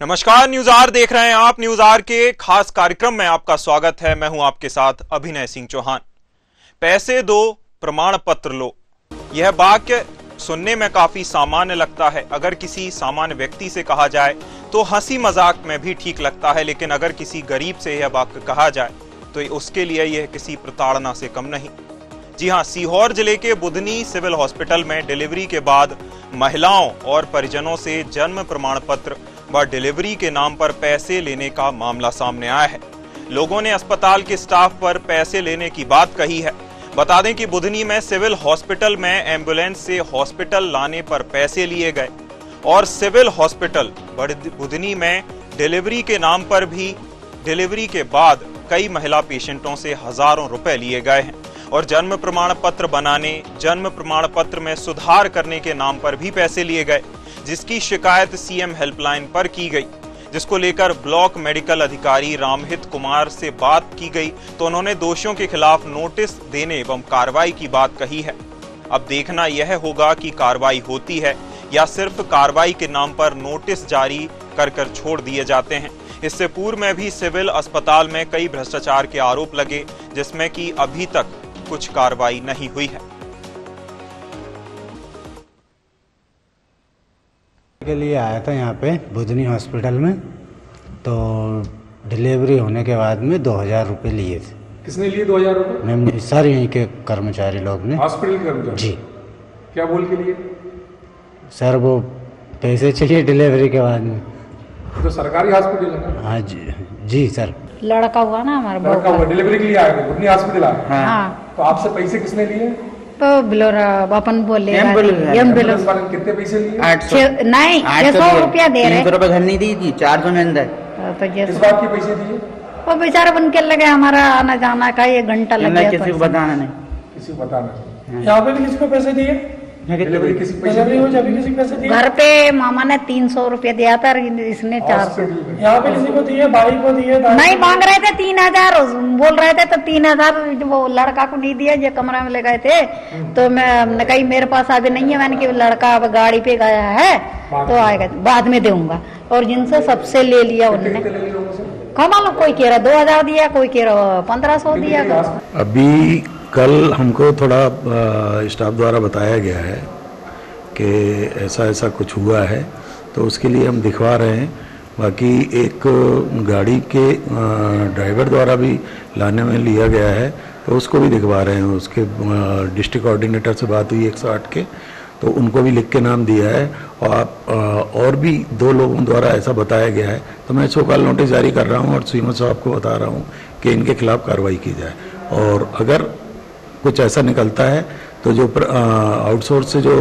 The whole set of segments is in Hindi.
नमस्कार, न्यूज आर देख रहे हैं आप। न्यूज आर के खास कार्यक्रम में आपका स्वागत है। मैं हूं आपके साथ अभिनय सिंह चौहान। पैसे दो, प्रमाण पत्र लो। यह वाक्य सुनने में काफी सामान्य लगता है। अगर किसी सामान्य व्यक्ति से कहा जाए तो हंसी मजाक में भी ठीक लगता है, लेकिन अगर किसी गरीब से यह वाक्य कहा जाए तो उसके लिए यह किसी प्रताड़ना से कम नहीं। जी हां, सीहोर जिले के बुधनी सिविल हॉस्पिटल में डिलीवरी के बाद महिलाओं और परिजनों से जन्म प्रमाण पत्र व डिलीवरी के नाम पर पैसे लेने का मामला सामने आया है। लोगों ने अस्पताल के स्टाफ पर पैसे लेने की बात कही है। बता दें कि बुधनी में सिविल हॉस्पिटल में एम्बुलेंस से हॉस्पिटल लाने पर पैसे लिए गए और सिविल हॉस्पिटल बुधनी में डिलीवरी के नाम पर भी डिलीवरी के बाद कई महिला पेशेंटों से हजारों रुपए लिए गए हैं और जन्म प्रमाण पत्र बनाने, जन्म प्रमाण पत्र में सुधार करने के नाम पर भी पैसे लिए गए, जिसकी शिकायत सीएम हेल्पलाइन पर की गई, जिसको लेकर ब्लॉक मेडिकल अधिकारी रामहित कुमार से बात की गई तो उन्होंने दोषियों के खिलाफ नोटिस देने एवं कार्रवाई की बात कही है। अब देखना यह होगा कि कार्रवाई होती है या सिर्फ कार्रवाई के नाम पर नोटिस जारी कर छोड़ दिए जाते हैं। इससे पूर्व में भी सिविल अस्पताल में कई भ्रष्टाचार के आरोप लगे, जिसमें कि अभी तक कुछ कार्रवाई नहीं हुई है। के लिए आया था यहाँ पे बुधनी हॉस्पिटल में, तो डिलीवरी होने के बाद में 2000 रुपये लिए थे। किसने लिए 2000 रुपये? मैम, सर यहीं के कर्मचारी लोग ने। हॉस्पिटल के कर्मचारी? जी। क्या बोल के लिए? सर वो पैसे चाहिए डिलीवरी के बाद में। तो सरकारी हॉस्पिटल है ना? हाँ जी जी सर। लड़का हुआ ना हमारा, लड़का हुआ डिलीवरी के लिए आया था बुधनी हॉस्पिटल आया। हाँ। तो आपसे पैसे किसने लिए? तो बोलोरा अपन बोले एम्बुलेंस वाले कितने पैसे लिए? 800 नहीं 600 रुपया दे रहे। 300 रुपये घर नहीं दी थी, 400 में अंदर। तो किस बात के पैसे दिए? वो बेचारा बन के लगे, हमारा आना जाना का 1 घंटा लग गया। किसी को बताना नहीं, किसी को बताना नहीं। यहाँ पे भी किसी को पैसे दिए? डिलीवरी किसी पैसे दिए? घर पे मामा ने 300 रुपया दिया था, इसने 400। यहाँ पे किसी को दिए? भाई को दिए? नहीं, मांग रहे थे 3000, बोल रहे थे तो 3000 वो लड़का को नहीं दिया, जो कमरा में ले गए थे। तो मैं कही मेरे पास अभी नहीं है, मैंने कि लड़का अब गाड़ी पे गया है तो आएगा, बाद में दूंगा। और जिनसे सबसे ले लिया उन्होंने। कमाल, कोई कह रहा 2000 दिया, कोई कह रहा 1500 दिया। अभी कल हमको थोड़ा स्टाफ द्वारा बताया गया है कि ऐसा ऐसा कुछ हुआ है, तो उसके लिए हम दिखवा रहे हैं। बाकी एक गाड़ी के ड्राइवर द्वारा भी लाने में लिया गया है, तो उसको भी दिखवा रहे हैं। उसके डिस्ट्रिक्ट कोऑर्डिनेटर से बात हुई 108 के, तो उनको भी लिख के नाम दिया है। और भी 2 लोगों द्वारा ऐसा बताया गया है, तो मैं शोकॉज नोटिस जारी कर रहा हूँ और सीएम साहब को बता रहा हूँ कि इनके खिलाफ कार्रवाई की जाए। और अगर कुछ ऐसा निकलता है तो जो आउटसोर्स से जो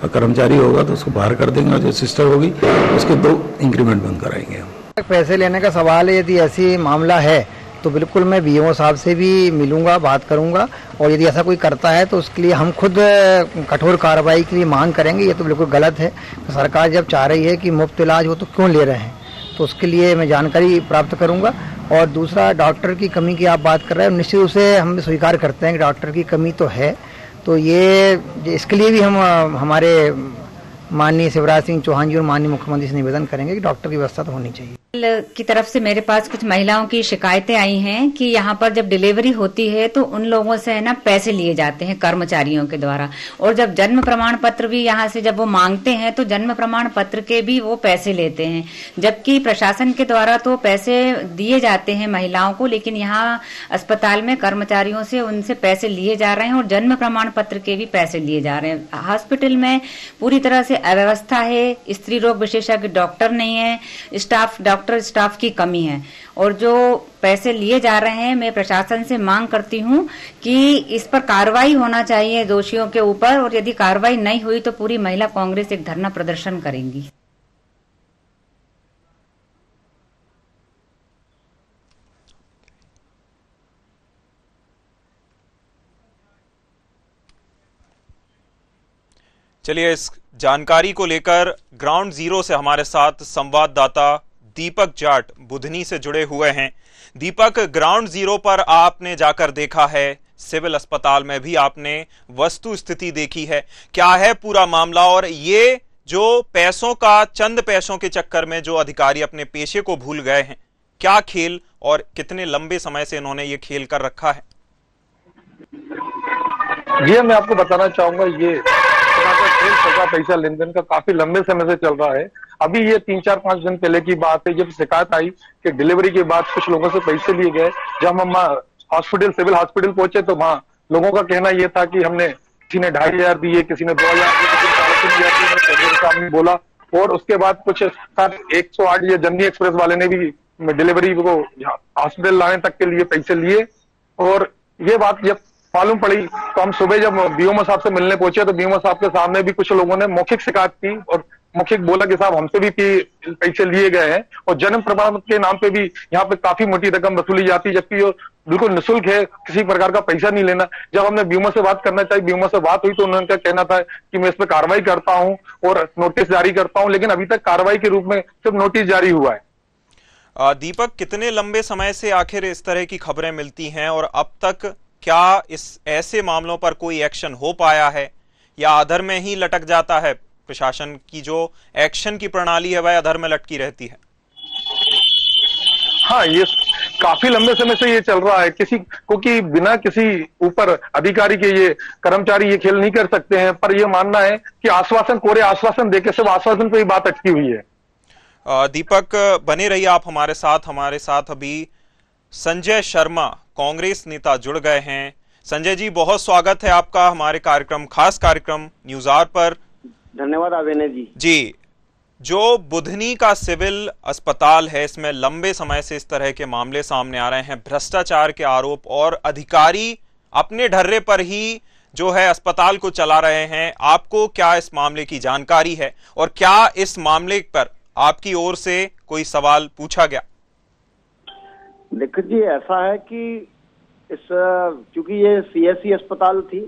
कर्मचारी होगा तो उसको बाहर कर देंगे, और जो सिस्टर होगी उसके 2 इंक्रीमेंट बंद कराएंगे। पैसे लेने का सवाल है, यदि ऐसी मामला है तो बिल्कुल मैं बीओ साहब से भी मिलूंगा, बात करूंगा, और यदि ऐसा कोई करता है तो उसके लिए हम खुद कठोर कार्रवाई के लिए मांग करेंगे। ये तो बिल्कुल गलत है। तो सरकार जब चाह रही है कि मुफ्त इलाज हो तो क्यों ले रहे हैं, तो उसके लिए मैं जानकारी प्राप्त करूंगा। और दूसरा, डॉक्टर की कमी की आप बात कर रहे हैं, निश्चित रूप से हम स्वीकार करते हैं कि डॉक्टर की कमी तो है। तो ये इसके लिए भी हम हमारे माननीय शिवराज सिंह चौहान जी और माननीय मुख्यमंत्री से निवेदन करेंगे कि डॉक्टर की व्यवस्था तो होनी चाहिए। की तरफ से मेरे पास कुछ महिलाओं की शिकायतें आई हैं कि यहाँ पर जब डिलीवरी होती है तो उन लोगों से है ना पैसे लिए जाते हैं कर्मचारियों के द्वारा, और जब जन्म प्रमाण पत्र भी यहाँ से जब वो मांगते हैं तो जन्म प्रमाण पत्र के भी वो पैसे लेते हैं, जबकि प्रशासन के द्वारा तो पैसे दिए जाते हैं महिलाओं को, लेकिन यहाँ अस्पताल में कर्मचारियों से उनसे पैसे लिए जा रहे हैं और जन्म प्रमाण पत्र के भी पैसे लिए जा रहे हैं। हॉस्पिटल में पूरी तरह से अव्यवस्था है, स्त्री रोग विशेषज्ञ डॉक्टर नहीं है, डॉक्टर स्टाफ की कमी है, और जो पैसे लिए जा रहे हैं, मैं प्रशासन से मांग करती हूं कि इस पर कार्रवाई होना चाहिए दोषियों के ऊपर, और यदि कार्रवाई नहीं हुई तो पूरी महिला कांग्रेस एक धरना प्रदर्शन करेंगी। चलिए, इस जानकारी को लेकर ग्राउंड जीरो से हमारे साथ संवाददाता दीपक जाट बुधनी से जुड़े हुए हैं। दीपक, ग्राउंड जीरो पर आपने जाकर देखा है, सिविल अस्पताल में भी आपने वस्तु स्थिति देखी है, क्या है पूरा मामला और ये जो पैसों का, चंद पैसों के चक्कर में जो अधिकारी अपने पेशे को भूल गए हैं, क्या खेल और कितने लंबे समय से इन्होंने ये खेल कर रखा है? ये मैं आपको बताना चाहूंगा, ये खेल सजा पैसा लेन देन का काफी लंबे समय से चल रहा है। अभी ये 3-4-5 दिन पहले की बात है जब शिकायत आई कि डिलीवरी के बाद कुछ लोगों से पैसे लिए गए। जब हम हॉस्पिटल, सिविल हॉस्पिटल पहुंचे तो वहां लोगों का कहना यह था कि हमने, किसी ने 2,500 दिए, किसी ने 2,000 दिए, किसी ने 3,500 दिए, बोला। और उसके बाद कुछ 108 या जननी एक्सप्रेस वाले ने भी डिलीवरी को हॉस्पिटल लाने तक के लिए पैसे लिए। और ये बात जब मालूम पड़ी तो हम सुबह जब बीओमओ साहब से मिलने पहुंचे तो बीओमओ साहब के सामने भी कुछ लोगों ने मौखिक शिकायत की और मौखिक बोला कि साहब हमसे भी पैसे लिए गए हैं और जन्म प्रमाण पत्र के नाम पे भी यहाँ पे काफी मोटी रकम वसूली जाती है, जबकि बिल्कुल निःशुल्क है, किसी प्रकार का पैसा नहीं लेना। जब हमने बीओमओ से बात करना चाहिए, बीओमओ से बात हुई तो उन्होंने कहना था कि मैं इस पर कार्रवाई करता हूँ और नोटिस जारी करता हूँ, लेकिन अभी तक कार्रवाई के रूप में सिर्फ नोटिस जारी हुआ है। दीपक, कितने लंबे समय से आखिर इस तरह की खबरें मिलती हैं और अब तक क्या इस ऐसे मामलों पर कोई एक्शन हो पाया है या अधर में ही लटक जाता है? प्रशासन की जो एक्शन की प्रणाली है वह अधर में लटकी रहती है। हाँ, ये काफी लंबे समय से ये चल रहा है। किसी को कि बिना किसी ऊपर अधिकारी के ये कर्मचारी ये खेल नहीं कर सकते हैं, पर ये मानना है कि आश्वासन, कोरे आश्वासन देके सिर्फ आश्वासन पे ही बात अटकी हुई है। दीपक, बने रहिए आप हमारे साथ अभी संजय शर्मा, कांग्रेस नेता, जुड़ गए हैं। संजय जी, बहुत स्वागत है आपका हमारे कार्यक्रम, खास कार्यक्रम न्यूज आवर पर। धन्यवाद अभिनय जी। जी, जो बुधनी का सिविल अस्पताल है, इसमें लंबे समय से इस तरह के मामले सामने आ रहे हैं, भ्रष्टाचार के आरोप, और अधिकारी अपने ढर्रे पर ही जो है अस्पताल को चला रहे हैं। आपको क्या इस मामले की जानकारी है और क्या इस मामले पर आपकी ओर से कोई सवाल पूछा गया? देखिए जी, ऐसा है कि चूंकि ये सीएससी अस्पताल थी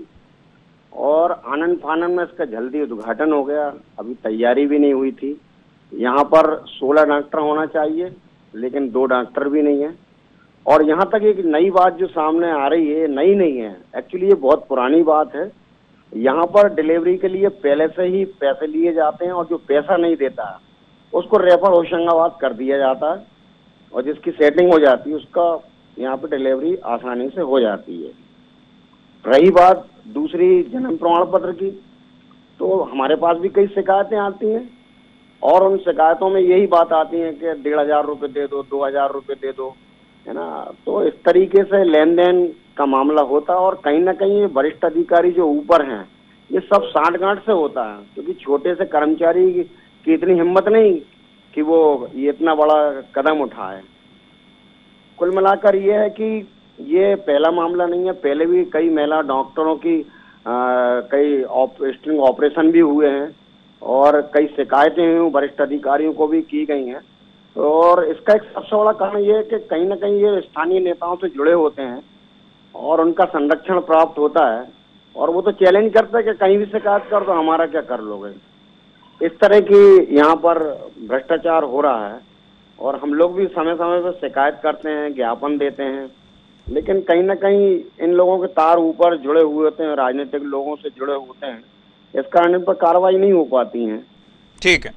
और आनंद फानन में इसका जल्दी उद्घाटन हो गया, अभी तैयारी भी नहीं हुई थी। यहाँ पर 16 डॉक्टर होना चाहिए, लेकिन 2 डॉक्टर भी नहीं है। और यहाँ तक एक नई बात जो सामने आ रही है, नई नहीं है, एक्चुअली ये बहुत पुरानी बात है। यहाँ पर डिलीवरी के लिए पहले से ही पैसे लिए जाते हैं और जो पैसा नहीं देता है उसको रेफर होशंगाबाद कर दिया जाता है और जिसकी सेटिंग हो जाती है उसका यहाँ पे डिलीवरी आसानी से हो जाती है। रही बात दूसरी जन्म प्रमाण पत्र की, तो हमारे पास भी कई शिकायतें आती हैं और उन शिकायतों में यही बात आती है कि 1,500 रुपये दे दो, 2,000 रुपये दे दो, है ना। तो इस तरीके से लेन देन का मामला होता है और कहीं ना कहीं ये वरिष्ठ अधिकारी जो ऊपर हैं ये सब साठगांठ से होता है, क्योंकि छोटे से कर्मचारी की इतनी हिम्मत नहीं कि वो ये इतना बड़ा कदम उठाए। कुल मिलाकर ये है कि ये पहला मामला नहीं है, पहले भी कई महिला डॉक्टरों की कई स्ट्रिंग ऑपरेशन भी हुए हैं और कई शिकायतें हुई वरिष्ठ अधिकारियों को भी की गई हैं। और इसका एक सबसे बड़ा कारण ये है कि कहीं ना कहीं ये स्थानीय नेताओं से जुड़े होते हैं और उनका संरक्षण प्राप्त होता है और वो तो चैलेंज करते हैं कि कहीं भी शिकायत कर दो, हमारा क्या कर लोगे। इस तरह की यहाँ पर भ्रष्टाचार हो रहा है और हम लोग भी समय समय पर शिकायत करते हैं, ज्ञापन देते हैं, लेकिन कहीं ना कहीं इन लोगों के तार ऊपर जुड़े हुए होते हैं, राजनीतिक लोगों से जुड़े होते हैं, इस कारण इन पर कार्रवाई नहीं हो पाती है। ठीक है,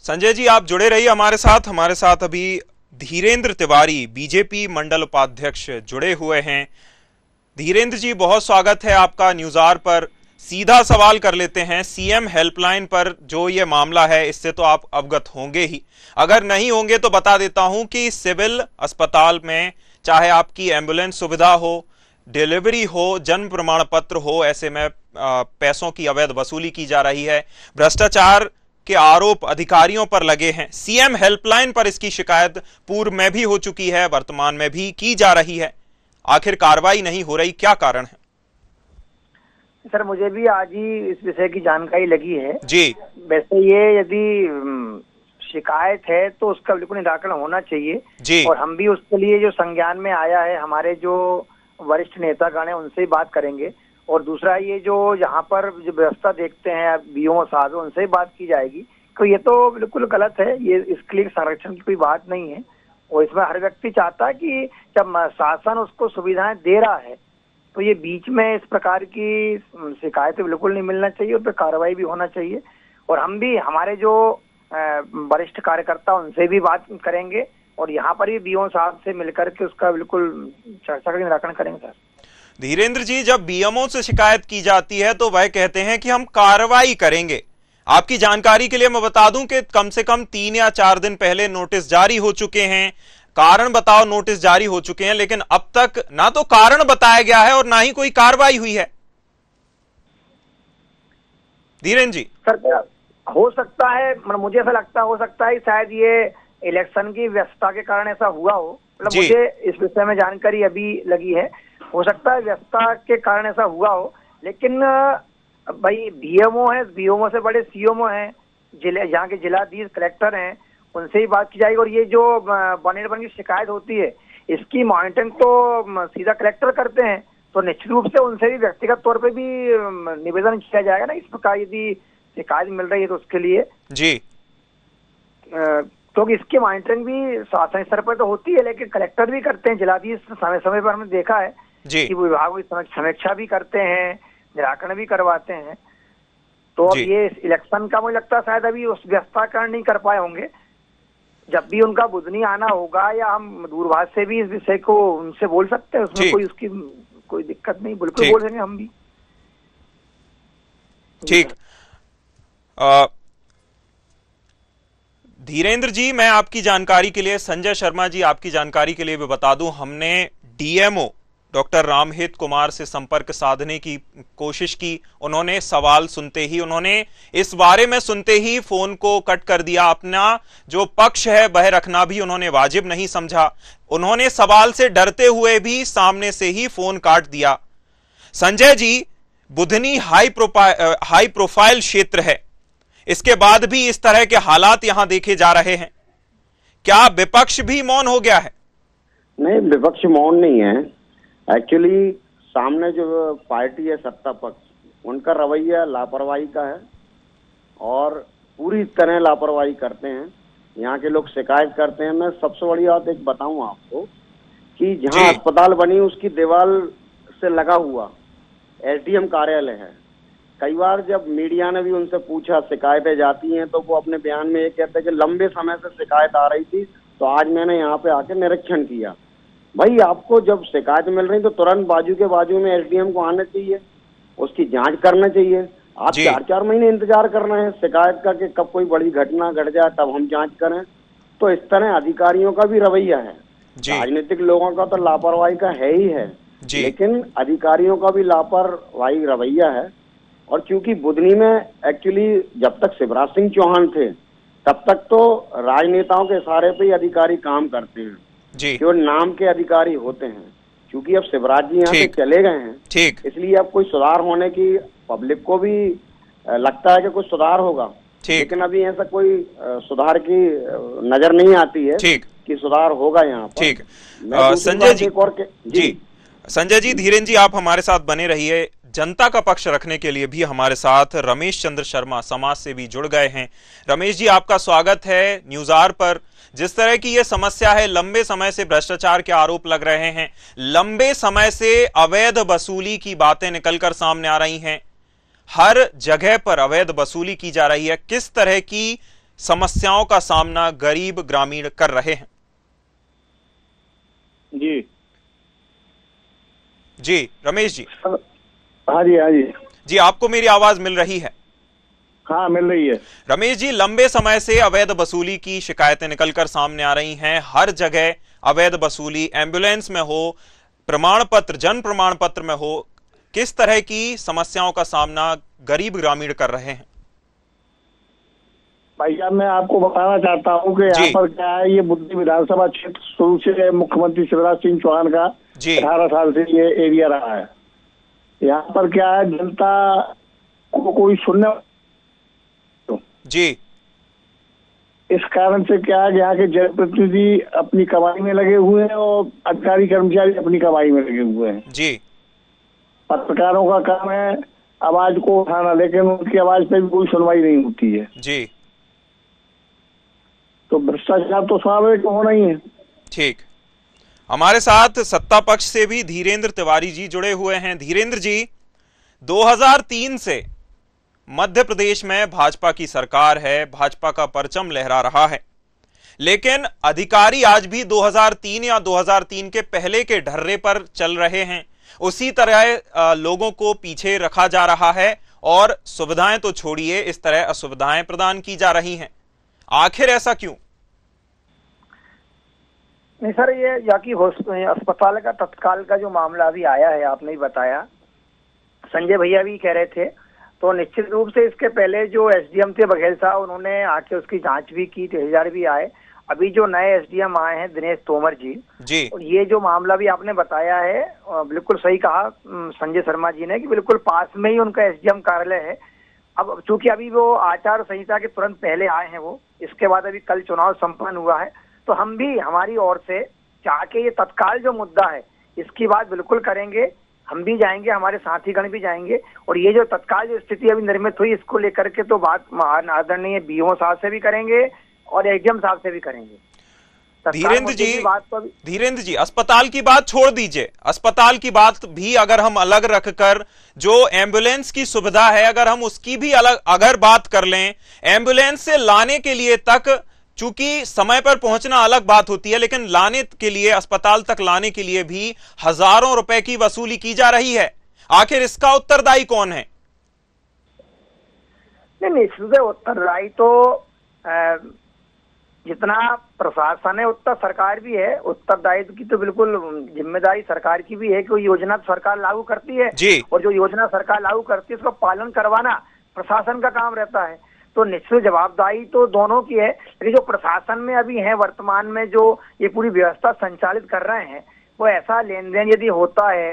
संजय जी आप जुड़े रहिए हमारे साथ अभी धीरेन्द्र तिवारी, बीजेपी मंडल उपाध्यक्ष, जुड़े हुए हैं। धीरेन्द्र जी, बहुत स्वागत है आपका न्यूज आवर पर। सीधा सवाल कर लेते हैं, सीएम हेल्पलाइन पर जो ये मामला है इससे तो आप अवगत होंगे ही, अगर नहीं होंगे तो बता देता हूं कि सिविल अस्पताल में चाहे आपकी एम्बुलेंस सुविधा हो, डिलीवरी हो, जन्म प्रमाण पत्र हो, ऐसे में पैसों की अवैध वसूली की जा रही है, भ्रष्टाचार के आरोप अधिकारियों पर लगे हैं। सीएम हेल्पलाइन पर इसकी शिकायत पूर्व में भी हो चुकी है, वर्तमान में भी की जा रही है, आखिर कार्रवाई नहीं हो रही, क्या कारण है? सर, मुझे भी आज ही इस विषय की जानकारी लगी है जी। वैसे ये यदि शिकायत है तो उसका बिल्कुल निराकरण होना चाहिए जी। और हम भी उसके लिए जो संज्ञान में आया है हमारे जो वरिष्ठ नेतागण है उनसे ही बात करेंगे। और दूसरा ये जो यहाँ पर जो व्यवस्था देखते हैं बीओ साहब, उनसे ही बात की जाएगी। तो ये तो बिल्कुल गलत है, ये इसके लिए संरक्षण की कोई बात नहीं है और इसमें हर व्यक्ति चाहता है कि जब शासन उसको सुविधाएं दे रहा है तो ये बीच में इस प्रकार की शिकायतें बिल्कुल नहीं मिलना चाहिए, उस पर कार्रवाई भी होना चाहिए। और हम भी हमारे जो वरिष्ठ कार्यकर्ता उनसे भी बात करेंगे और यहाँ पर भी बीओ साहब से मिलकर के उसका बिल्कुल चर्चा का निराकरण करेंगे सर। धीरेन्द्र जी, जब बीएमओ से शिकायत की जाती है तो वह कहते हैं कि हम कार्रवाई करेंगे। आपकी जानकारी के लिए मैं बता दूं कि कम से कम 3 या 4 दिन पहले नोटिस जारी हो चुके हैं, कारण बताओ नोटिस जारी हो चुके हैं, लेकिन अब तक ना तो कारण बताया गया है और ना ही कोई कार्रवाई हुई है। धीरेन्द्र जी सर, क्या हो सकता है, मुझे ऐसा लगता हो सकता है शायद ये इलेक्शन की व्यस्तता के कारण ऐसा हुआ हो। मतलब मुझे इस विषय में जानकारी अभी लगी है, हो सकता है व्यस्तता के कारण ऐसा हुआ हो। लेकिन भाई बीएमओ है, बीएमओ से बड़े सीएमओ हैं, जिले यहाँ के जिलाधीश कलेक्टर हैं, उनसे ही बात की जाएगी। और ये जो बनेरबन की शिकायत होती है इसकी मॉनिटरिंग तो सीधा कलेक्टर करते हैं, तो निश्चित रूप से उनसे भी व्यक्तिगत तौर पे भी निवेदन किया जाएगा ना इस प्रकार यदि शिकायत मिल रही है तो उसके लिए जी, क्योंकि इसकी मॉनिटरिंग भी शासन स्तर पर तो होती है, लेकिन कलेक्टर भी करते हैं, जिलाधीश समय समय पर हमने देखा है कि विभाग की समीक्षा भी करते हैं, निराकरण भी करवाते हैं। तो अब ये इलेक्शन का मुझे लगता है शायद अभी उस व्यवस्था कारण नहीं कर पाए होंगे। जब भी उनका बुधनी आना होगा या हम दूरभाष से भी इस विषय को उनसे बोल सकते हैं, उसमें कोई उसकी कोई दिक्कत नहीं, बिल्कुल बोल देंगे हम भी। ठीक। धीरेन्द्र जी, मैं आपकी जानकारी के लिए, संजय शर्मा जी आपकी जानकारी के लिए भी बता दूं, हमने डीएमओ डॉक्टर रामहित कुमार से संपर्क साधने की कोशिश की। उन्होंने सवाल सुनते ही, उन्होंने इस बारे में सुनते ही फोन को कट कर दिया। अपना जो पक्ष है वह रखना भी उन्होंने वाजिब नहीं समझा। उन्होंने सवाल से डरते हुए भी सामने से ही फोन काट दिया। संजय जी, बुधनी हाई प्रोफाइल क्षेत्र है, इसके बाद भी इस तरह के हालात यहां देखे जा रहे हैं, क्या विपक्ष भी मौन हो गया है? नहीं, विपक्ष मौन नहीं है। एक्चुअली सामने जो पार्टी है सत्ता पक्ष, उनका रवैया लापरवाही का है और पूरी तरह लापरवाही करते हैं। यहाँ के लोग शिकायत करते हैं। मैं सबसे बड़ी बात एक बताऊं आपको कि जहाँ अस्पताल बनी उसकी दीवार से लगा हुआ एसडीएम कार्यालय है। कई बार जब मीडिया ने भी उनसे पूछा शिकायतें जाती हैं तो वो अपने बयान में ये कहते हैं कि लंबे समय से शिकायत आ रही थी, तो आज मैंने यहाँ पे आके निरीक्षण किया। भाई, आपको जब शिकायत मिल रही तो तुरंत बाजू के बाजू में एसडीएम को आना चाहिए, उसकी जांच करना चाहिए। आप 4-4 महीने इंतजार कर रहे हैं शिकायत का कि कब कोई बड़ी घटना घट जाए तब हम जांच करें। तो इस तरह अधिकारियों का भी रवैया है। राजनीतिक लोगों का तो लापरवाही का है ही है, लेकिन अधिकारियों का भी लापरवाही रवैया है। और चूंकि बुधनी में एक्चुअली जब तक शिवराज सिंह चौहान थे तब तक तो राजनेताओं के इशारे पे ही अधिकारी काम करते हैं, जो नाम के अधिकारी होते हैं। क्योंकि अब शिवराज जी यहाँ से चले गए हैं, इसलिए अब कोई सुधार होने की पब्लिक को भी लगता है कि कुछ सुधार होगा, लेकिन अभी ऐसा कोई सुधार की नजर नहीं आती है कि सुधार होगा यहाँ पर। संजय जी, संजय जी, धीरेन्द्र जी आप हमारे साथ बने रहिए। जनता का पक्ष रखने के लिए भी हमारे साथ रमेश चंद्र शर्मा समाज से भी जुड़ गए हैं। रमेश जी, आपका स्वागत है न्यूज आवर पर। जिस तरह की ये समस्या है, लंबे समय से भ्रष्टाचार के आरोप लग रहे हैं, लंबे समय से अवैध वसूली की बातें निकलकर सामने आ रही हैं, हर जगह पर अवैध वसूली की जा रही है। किस तरह की समस्याओं का सामना गरीब ग्रामीण कर रहे हैं? जी रमेश जी। हाँ जी, आपको मेरी आवाज मिल रही है? हाँ, मिल रही है। रमेश जी, लंबे समय से अवैध वसूली की शिकायतें निकलकर सामने आ रही हैं, हर जगह अवैध वसूली, एम्बुलेंस में हो, प्रमाण पत्र, जन प्रमाण पत्र में हो, किस तरह की समस्याओं का सामना गरीब ग्रामीण कर रहे हैं? भैया, मैं आपको बताना चाहता हूँ कि यहाँ पर क्या है, ये बुधनी विधानसभा क्षेत्र शुरू से मुख्यमंत्री शिवराज सिंह चौहान का 18 साल से ये एरिया रहा है। यहाँ पर क्या है, जनता को कोई सुनने इस कारण से क्या है, यहाँ के जनप्रतिनिधि अपनी कमाई में लगे हुए हैं और अधिकारी कर्मचारी अपनी कमाई में लगे हुए हैं। पत्रकारों का काम है आवाज को उठाना, लेकिन उनकी आवाज पे भी कोई सुनवाई नहीं होती है। तो भ्रष्टाचार तो स्वाभाविक होना ही है। ठीक। हमारे साथ सत्ता पक्ष से भी धीरेन्द्र तिवारी जी जुड़े हुए हैं। धीरेन्द्र जी, 2003 से मध्य प्रदेश में भाजपा की सरकार है, भाजपा का परचम लहरा रहा है, लेकिन अधिकारी आज भी 2003 या 2003 के पहले के ढर्रे पर चल रहे हैं। उसी तरह लोगों को पीछे रखा जा रहा है और सुविधाएं तो छोड़िए, इस तरह असुविधाएं प्रदान की जा रही हैं। आखिर ऐसा क्यों? नहीं सर, ये या कि अस्पताल का तत्काल का जो मामला अभी आया है, आपने ही बताया, संजय भैया भी कह रहे थे, तो निश्चित रूप से इसके पहले जो एसडीएम थे बघेल साहब, उन्होंने आके उसकी जांच भी की, तहसीलदार भी आए। अभी जो नए एसडीएम आए हैं दिनेश तोमर जी, और ये जो मामला भी आपने बताया है, बिल्कुल सही कहा संजय शर्मा जी ने कि बिल्कुल पास में ही उनका एसडीएम कार्यालय है। अब चूंकि अभी वो आचार संहिता के तुरंत पहले आए हैं वो, इसके बाद अभी कल चुनाव संपन्न हुआ है, तो हम भी हमारी ओर से जाके ये तत्काल जो मुद्दा है इसकी बात बिल्कुल करेंगे। हम भी जाएंगे, हमारे साथीगण भी जाएंगे, और ये जो तत्काल जो स्थिति अभी निर्मित हुई इसको लेकर के तो बात आदरणीय बीओ साहब से भी करेंगे और एसडीएम साहब से भी करेंगे। धीरेन्द्र जी, अस्पताल की बात छोड़ दीजिए, अस्पताल की बात भी अगर हम अलग रखकर जो एम्बुलेंस की सुविधा है, अगर हम उसकी भी अलग अगर बात कर लें, एम्बुलेंस से लाने के लिए तक, चूंकि समय पर पहुंचना अलग बात होती है, लेकिन लाने के लिए, अस्पताल तक लाने के लिए भी हजारों रुपए की वसूली की जा रही है। आखिर इसका उत्तरदायी कौन है? नहीं, इससे उत्तरदायी तो जितना प्रशासन है उतना सरकार भी है। उत्तरदायित्व की तो बिल्कुल जिम्मेदारी सरकार की भी है कि योजना सरकार लागू करती है जी, और जो योजना सरकार लागू करती है उसका पालन करवाना प्रशासन का काम रहता है। तो निश्चित जवाबदारी तो दोनों की है, लेकिन जो प्रशासन में अभी है वर्तमान में जो ये पूरी व्यवस्था संचालित कर रहे हैं, वो ऐसा लेन देन यदि होता है,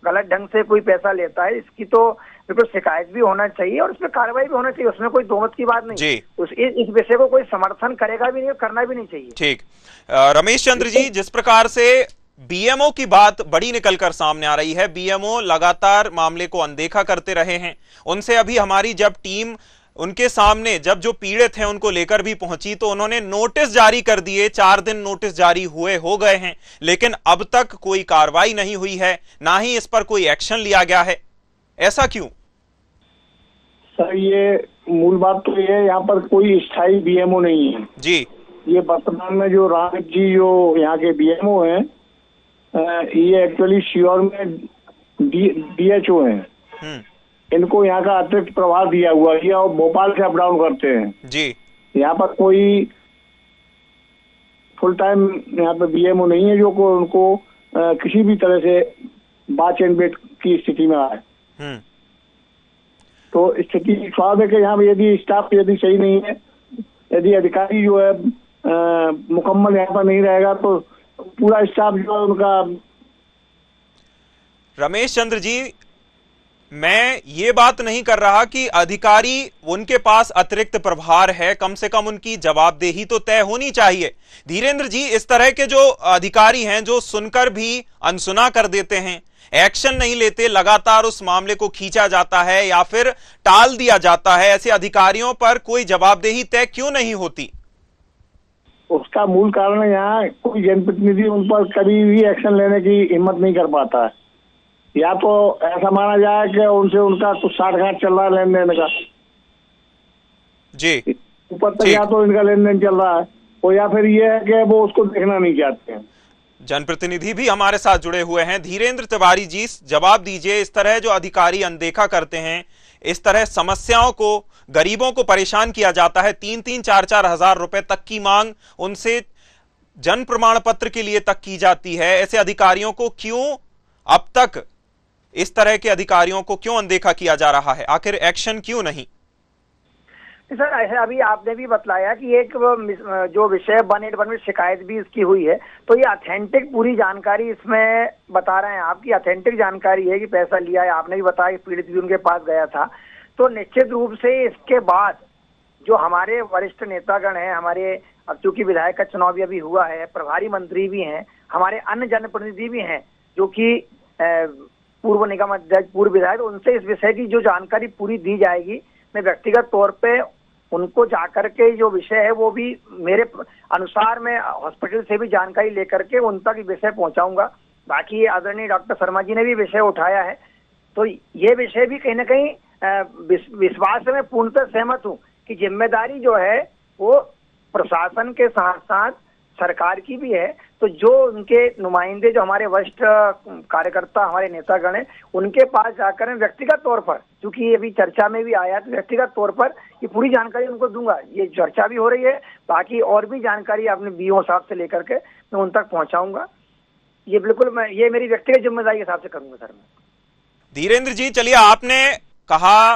गलत ढंग से कोई पैसा लेता है, इसकी तो बिल्कुल शिकायत भी होना चाहिए और इसमें कार्रवाई भी होना चाहिए, उसमें कोई दोमत की बात नहीं। इस विषय को कोई समर्थन करेगा भी नहीं और करना भी नहीं चाहिए। ठीक, रमेश चंद्र जी, जिस प्रकार से बीएमओ की बात बड़ी निकलकर सामने आ रही है, बीएमओ लगातार मामले को अनदेखा करते रहे हैं। उनसे अभी हमारी जब टीम उनके सामने जब जो पीड़ित हैं उनको लेकर भी पहुंची तो उन्होंने नोटिस जारी कर दिए, 4 दिन नोटिस जारी हो गए हैं, लेकिन अब तक कोई कार्रवाई नहीं हुई है, ना ही इस पर कोई एक्शन लिया गया है। ऐसा क्यों? सर, ये मूल बात तो ये है, यहाँ पर कोई स्थायी बीएमओ नहीं है जी। ये वर्तमान में जो राम जी जो यहाँ के बीएमओ हैं, ये एक्चुअली शियोर में डीएचओ हैं। इनको यहाँ का अतिरिक्त प्रभार दिया हुआ है और भोपाल से अप डाउन करते हैं जी। यहाँ पर कोई फुल टाइम यहाँ पे बीएमओ नहीं है जो को उनको किसी भी तरह से बाच एंड बेट की स्थिति में आए। तो स्थिति स्वाभाविक है कि यहाँ यदि स्टाफ यदि सही नहीं है, यदि अधिकारी जो है मुकम्मल यहाँ पर नहीं रहेगा तो पूरा स्टाफ जो है उनका। रमेश चंद्र जी, मैं ये बात नहीं कर रहा कि अधिकारी उनके पास अतिरिक्त प्रभार है, कम से कम उनकी जवाबदेही तो तय होनी चाहिए। धीरेन्द्र जी, इस तरह के जो अधिकारी हैं जो सुनकर भी अनसुना कर देते हैं, एक्शन नहीं लेते, लगातार उस मामले को खींचा जाता है या फिर टाल दिया जाता है, ऐसे अधिकारियों पर कोई जवाबदेही तय क्यों नहीं होती? उसका मूल कारण यहाँ कोई जनप्रतिनिधि उन पर कभी भी एक्शन लेने की हिम्मत नहीं कर पाता है। या तो ऐसा माना जाए कि उनसे उनका कुछ साठगांठ चल रहा है लेन देन का जी, ऊपर तक, या तो इनका लेन देन चल रहा है, और या फिर ये है कि वो उसको देखना नहीं चाहते हैं। जनप्रतिनिधि भी हमारे साथ जुड़े हुए हैं। धीरेन्द्र तिवारी जी, जवाब दीजिए, इस तरह जो अधिकारी अनदेखा करते हैं, इस तरह समस्याओं को, गरीबों को परेशान किया जाता है, 3-3, 4-4 हजार रुपए तक की मांग उनसे जन प्रमाण पत्र के लिए तक की जाती है। ऐसे अधिकारियों को क्यों अब तक, इस तरह के अधिकारियों को क्यों अनदेखा किया जा रहा है? आखिर एक्शन क्यों नहीं? सर, ऐसे अभी आपने भी बतलाया कि एक जो विषय 181 में शिकायत भी इसकी हुई है, तो ये ऑथेंटिक पूरी जानकारी इसमें बता रहे हैं आपकी ऑथेंटिक जानकारी है कि पैसा लिया है। आपने भी बताया कि पीड़ित भी उनके पास गया था। तो निश्चित रूप से इसके बाद जो हमारे वरिष्ठ नेतागण हैं, हमारे अब चूंकि विधायक का चुनाव भी अभी हुआ है, प्रभारी मंत्री भी हैं, हमारे अन्य जनप्रतिनिधि भी हैं जो कि पूर्व निगम अध्यक्ष, पूर्व विधायक, उनसे इस विषय की जो जानकारी पूरी दी जाएगी। मैं व्यक्तिगत तौर पे उनको जाकर के जो विषय है वो भी मेरे अनुसार मैं हॉस्पिटल से भी जानकारी लेकर के उन तक विषय पहुंचाऊंगा। बाकी आदरणीय डॉक्टर शर्मा जी ने भी विषय उठाया है, तो ये विषय भी कहीं ना कहीं विश्वास से मैं पूर्णतः सहमत हूँ कि जिम्मेदारी जो है वो प्रशासन के साथ साथ सरकार की भी है। तो जो उनके नुमाइंदे, जो हमारे वरिष्ठ कार्यकर्ता, हमारे नेतागण हैं, उनके पास जाकर व्यक्तिगत तौर पर, क्योंकि अभी चर्चा में भी आया, तो व्यक्तिगत तौर पर ये पूरी जानकारी उनको दूंगा। ये चर्चा भी हो रही है, बाकी और भी जानकारी अपने बीओ साहब से लेकर के मैं उन तक पहुंचाऊंगा। ये बिल्कुल मैं, ये मेरी व्यक्तिगत जिम्मेदारी के हिसाब से करूंगा सर मैं। धीरेन्द्र जी, चलिए, आपने कहा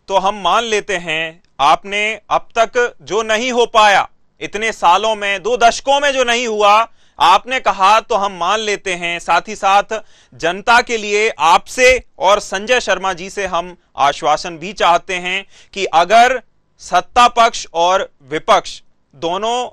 तो हम मान लेते हैं, आपने अब तक जो नहीं हो पाया इतने सालों में, 2 दशकों में जो नहीं हुआ, आपने कहा तो हम मान लेते हैं। साथ ही साथ जनता के लिए आपसे और संजय शर्मा जी से हम आश्वासन भी चाहते हैं कि अगर सत्ता पक्ष और विपक्ष दोनों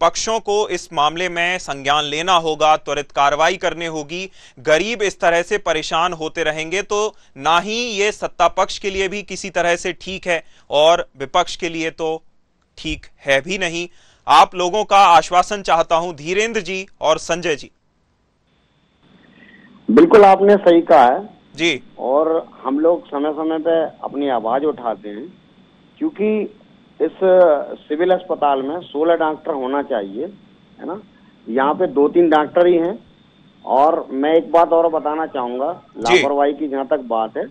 पक्षों को इस मामले में संज्ञान लेना होगा, त्वरित कार्रवाई करनी होगी। गरीब इस तरह से परेशान होते रहेंगे तो ना ही ये सत्ता पक्ष के लिए भी किसी तरह से ठीक है और विपक्ष के लिए तो ठीक है भी नहीं। आप लोगों का आश्वासन चाहता हूं, धीरेन्द्र जी और संजय जी। बिल्कुल आपने सही कहा है जी, और हम लोग समय समय पे अपनी आवाज उठाते हैं, क्योंकि इस सिविल अस्पताल में 16 डॉक्टर होना चाहिए, है ना। यहाँ पे 2-3 डॉक्टर ही हैं। और मैं एक बात और बताना चाहूंगा, लापरवाही की जहाँ तक बात है,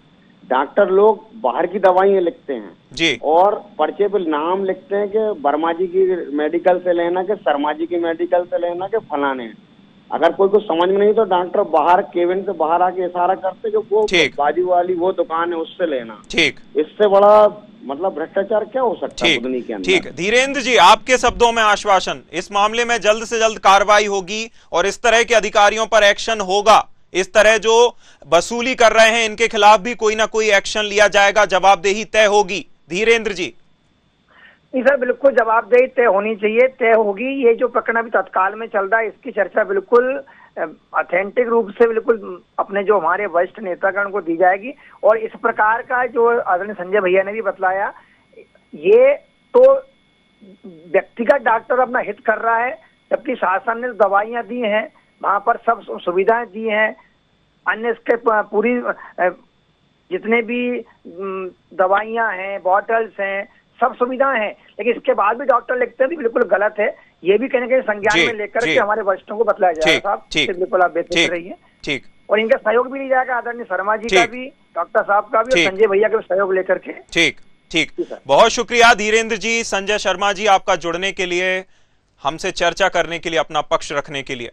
डॉक्टर लोग बाहर की दवाइयाँ लिखते हैं जी, और पर्चे पे नाम लिखते हैं कि वर्मा जी की मेडिकल से लेना, कि शर्मा जी की मेडिकल से लेना, कि फलाने। अगर कोई को समझ में नहीं तो डॉक्टर बाहर केबिन से बाहर आके इशारा करते कि वो बाजू वाली वो दुकान है उससे लेना। ठीक, इससे बड़ा मतलब भ्रष्टाचार क्या हो सकता है दुनिया के अंदर। ठीक, धीरेन्द्र जी, आपके शब्दों में आश्वासन, इस मामले में जल्द से जल्द कार्रवाई होगी और इस तरह के अधिकारियों पर एक्शन होगा। इस तरह जो वसूली कर रहे हैं इनके खिलाफ भी कोई ना कोई एक्शन लिया जाएगा, जवाबदेही तय होगी। धीरेन्द्र जी। नहीं सर, बिल्कुल जवाबदेही तय होनी चाहिए, तय होगी। ये जो प्रकरण अभी तत्काल में चल रहा है, इसकी चर्चा बिल्कुल ऑथेंटिक रूप से बिल्कुल अपने जो हमारे वरिष्ठ नेतागण को दी जाएगी। और इस प्रकार का जो आदरणीय संजय भैया ने भी बतलाया, ये तो व्यक्तिगत डॉक्टर अपना हित कर रहा है, जबकि शासन ने दवाइयां दी हैं, वहां पर सब सुविधाएं दी हैं, अन्य इसके पूरी जितने भी दवाइयां हैं, बॉटल्स हैं, सब सुविधाएं हैं, लेकिन इसके बाद भी डॉक्टर लिखते हैं, बिल्कुल गलत है। ये भी कहीं संज्ञान में लेकर के हमारे वरिष्ठों को बतलाया जाएगा। साहब बिल्कुल आप बेफिक्र रहिए। ठीक, और इनका सहयोग भी लिया जाएगा, आदरणीय शर्मा जी का भी, डॉक्टर साहब का भी, और संजय भैया का भी सहयोग लेकर के। ठीक, बहुत शुक्रिया धीरेन्द्र जी, संजय शर्मा जी, आपका जुड़ने के लिए, हमसे चर्चा करने के लिए, अपना पक्ष रखने के लिए।